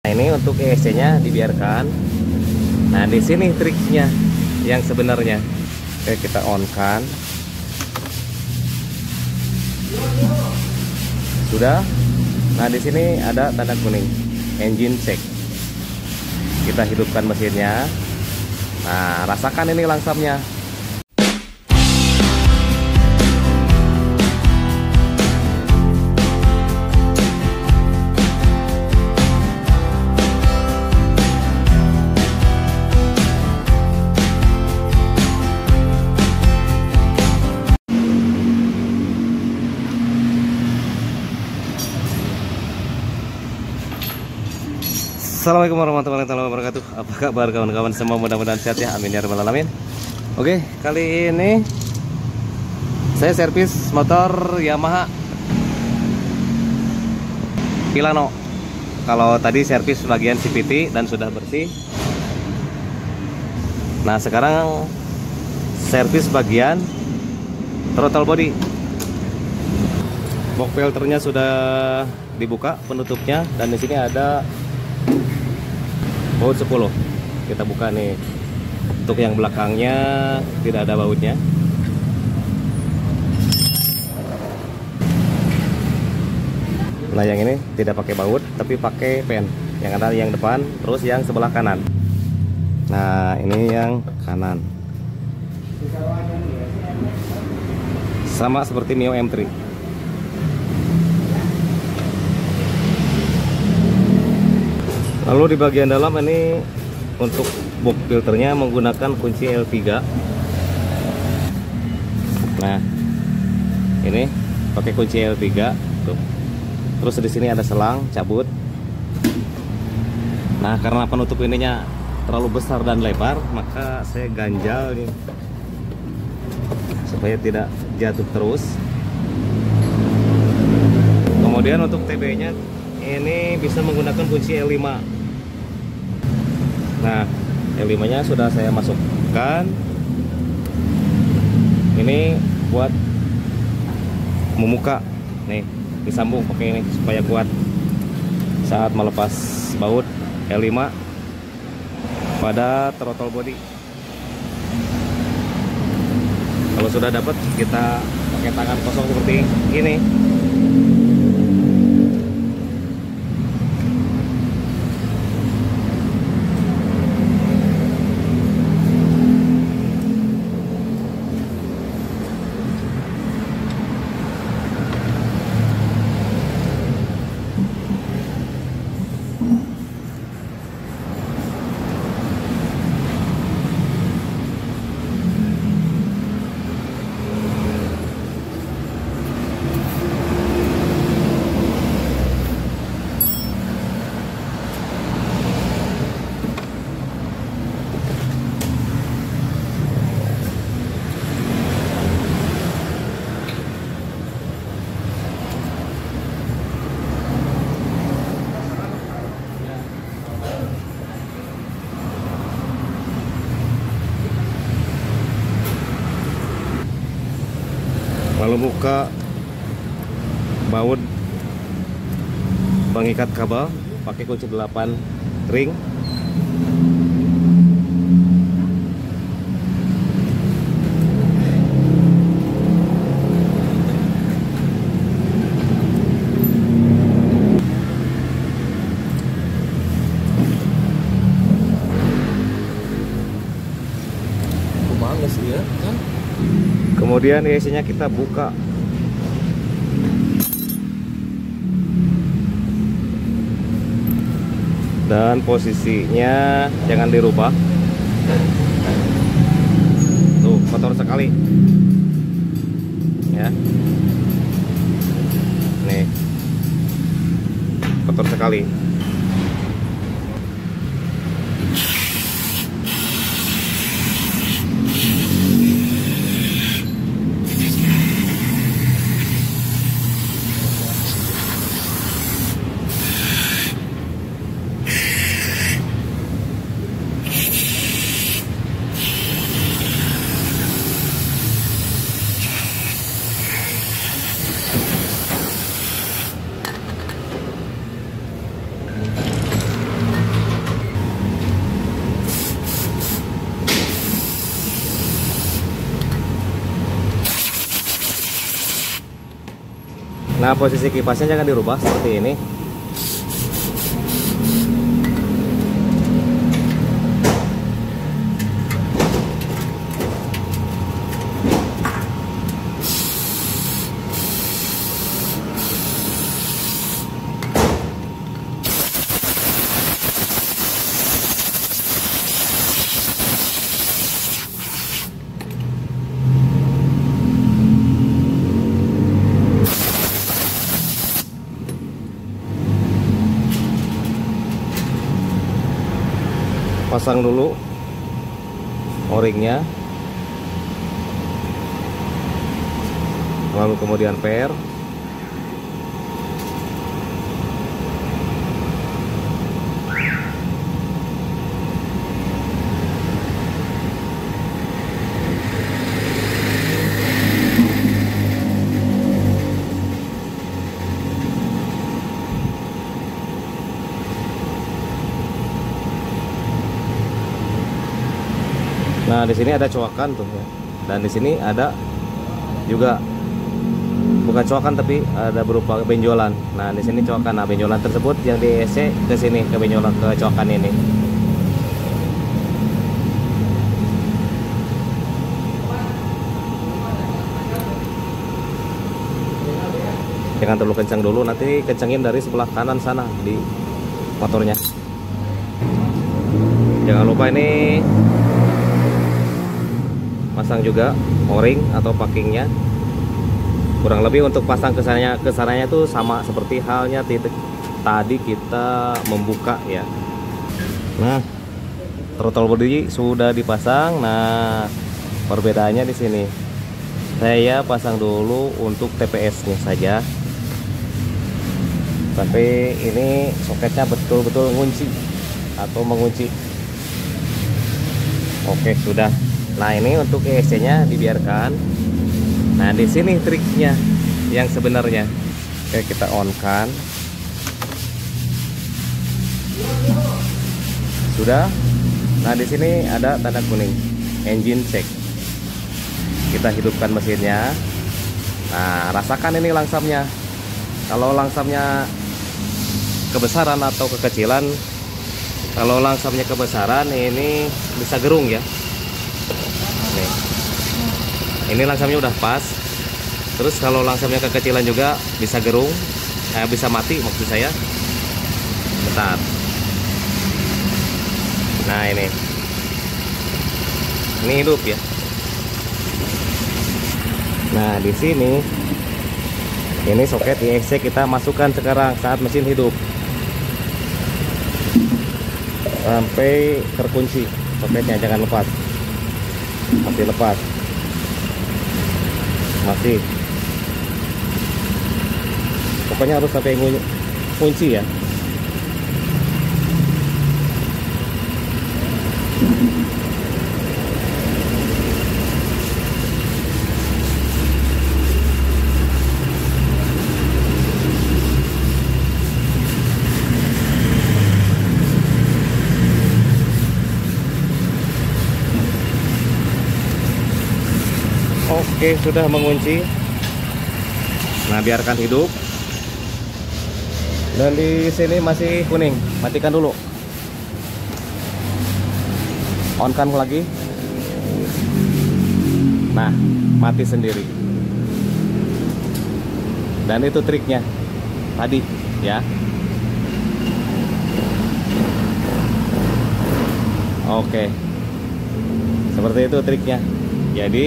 Nah, ini untuk ESC-nya dibiarkan. Nah, di sini triknya yang sebenarnya. Oke, kita on kan. Sudah. Nah, di sini ada tanda kuning, engine check. Kita hidupkan mesinnya. Nah, rasakan ini langsamnya. Assalamualaikum warahmatullahi wabarakatuh. Apa kabar kawan-kawan semua, mudah-mudahan sehat ya, amin ya rabbal alamin. Oke, kali ini saya servis motor Yamaha Pilano. Kalau tadi servis bagian CVT dan sudah bersih. Nah, sekarang servis bagian throttle body. Box filternya sudah dibuka penutupnya, dan di sini ada baut 10. Kita buka nih. Untuk yang belakangnya tidak ada bautnya. Nah, yang ini tidak pakai baut tapi pakai pen. Yang ada yang depan, terus yang sebelah kanan. Nah, ini yang kanan. Sama seperti Mio M3. Lalu di bagian dalam ini untuk box filternya menggunakan kunci L3. Nah, ini pakai kunci L3 tuh. Terus di sini ada selang cabut. Nah, karena penutup ininya terlalu besar dan lebar, maka saya ganjal nih supaya tidak jatuh terus. Kemudian untuk TB-nya ini bisa menggunakan kunci L5. Nah, L5 nya sudah saya masukkan. Ini buat memuka. Nih, disambung pakai ini supaya kuat saat melepas baut L5 pada throttle body. Kalau sudah dapat, kita pakai tangan kosong seperti ini. Lalu buka baut pengikat kabel pakai kunci 8 ring. Kemudian ESC-nya kita buka. Dan posisinya jangan dirubah. Tuh, kotor sekali. Ya. Nih. Kotor sekali. Nah, posisi kipasnya jangan dirubah seperti ini. Pasang dulu o-ringnya, lalu kemudian per. Nah, di sini ada coakan tuh ya. Dan di sini ada juga bukan coakan tapi ada berupa benjolan. Nah, di sini coakan. Nah, benjolan tersebut yang di ESC ke sini, ke benjolan, ke coakan ini. Jangan terlalu kencang dulu, nanti kencangin dari sebelah kanan sana di motornya. Jangan lupa ini pasang juga o-ring atau packingnya. Kurang lebih untuk pasang kesananya tuh sama seperti halnya tadi kita membuka ya. Nah, throttle body sudah dipasang. Nah, perbedaannya di sini. Saya pasang dulu untuk TPS-nya saja. Tapi ini soketnya betul-betul ngunci atau mengunci. Oke, sudah. Nah, ini untuk ESC-nya dibiarkan. Nah, di sini triknya yang sebenarnya. Oke, kita on-kan. Sudah. Nah, di sini ada tanda kuning, engine check. Kita hidupkan mesinnya. Nah, rasakan ini langsamnya. Kalau langsamnya kebesaran atau kekecilan, kalau langsamnya kebesaran ini bisa gerung ya. Ini langsamnya udah pas. Terus kalau langsamnya kekecilan juga bisa gerung, bisa mati maksud saya. Bentar. Nah, ini hidup ya. Nah, di sini ini soket ESC kita masukkan sekarang saat mesin hidup sampai terkunci soketnya, jangan lepas. Masih lepas. Masih. Pokoknya harus sampai kunci ya. Oke, sudah mengunci. Nah, biarkan hidup. Dan di sini masih kuning, matikan dulu. On-kan lagi. Nah, mati sendiri. Dan itu triknya tadi ya. Oke, seperti itu triknya. Jadi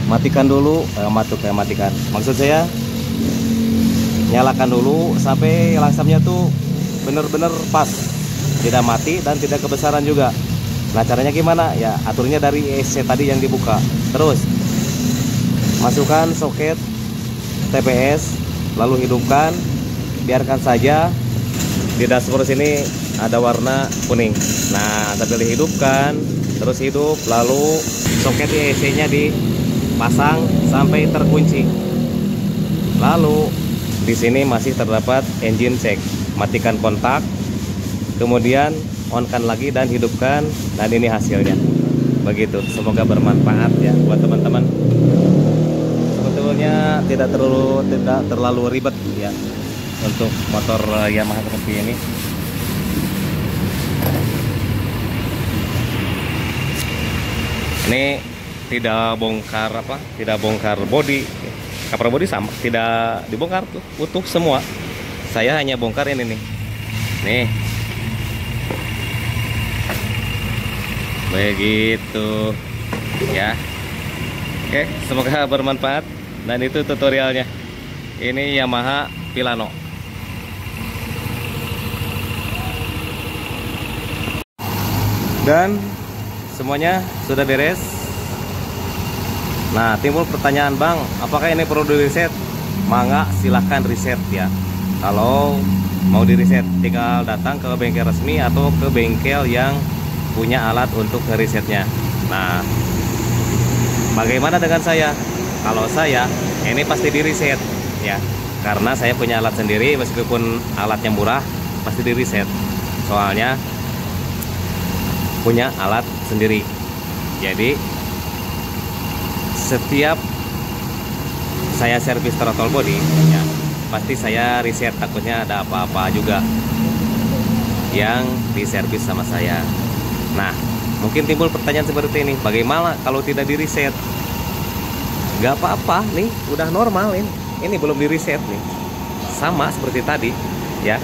matikan dulu, matikan. Maksud saya nyalakan dulu sampai langsamnya tuh bener-bener pas, tidak mati dan tidak kebesaran juga. Nah, caranya gimana? Ya, aturnya dari ESC tadi yang dibuka. Terus masukkan soket TPS, lalu hidupkan, biarkan saja. Di dashboard sini ada warna kuning. Nah, sambil dihidupkan, terus hidup, lalu soket ESC-nya dipasang sampai terkunci. Lalu di sini masih terdapat engine check. Matikan kontak, kemudian on-kan lagi dan hidupkan, dan ini hasilnya. Begitu. Semoga bermanfaat ya buat teman-teman. Sebetulnya tutorialnya tidak terlalu ribet ya untuk motor Yamaha seperti ini. Ini tidak bongkar bodi, cover bodi sama, tidak dibongkar tuh, utuh semua. Saya hanya bongkar ini nih. Nih. Begitu ya. Oke, semoga bermanfaat. Dan itu tutorialnya. Ini Yamaha Pilano. Dan semuanya sudah beres. Nah, timbul pertanyaan, Bang, apakah ini perlu di reset? Mangga, silahkan reset ya. Kalau mau di reset, tinggal datang ke bengkel resmi atau ke bengkel yang punya alat untuk resetnya. Nah, bagaimana dengan saya? Kalau saya, ini pasti di reset ya, karena saya punya alat sendiri. Meskipun alatnya murah, pasti di reset. Soalnya punya alat sendiri. Jadi setiap saya servis throttle body ya, pasti saya reset, takutnya ada apa-apa juga yang diservis sama saya. Nah, mungkin timbul pertanyaan seperti ini, bagaimana kalau tidak di reset? Gak apa-apa nih, udah normal ini. Ini belum di reset nih, sama seperti tadi ya.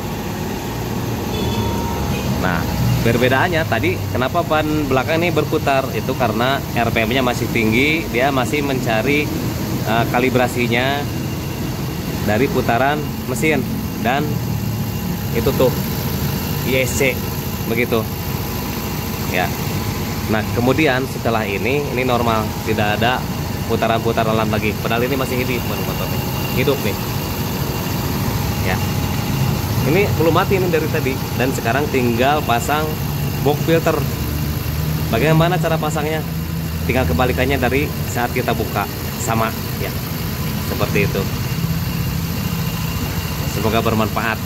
Nah, perbedaannya tadi, kenapa ban belakang ini berputar? Itu karena RPM-nya masih tinggi, dia masih mencari kalibrasinya dari putaran mesin, dan itu tuh ISC begitu ya. Nah, kemudian setelah ini normal, tidak ada putaran-putaran alam lagi. Padahal ini masih hidup motornya, hidup nih ya. Ini belum mati ini dari tadi, dan sekarang tinggal pasang box filter. Bagaimana cara pasangnya? Tinggal kebalikannya dari saat kita buka, sama ya, seperti itu. Semoga bermanfaat.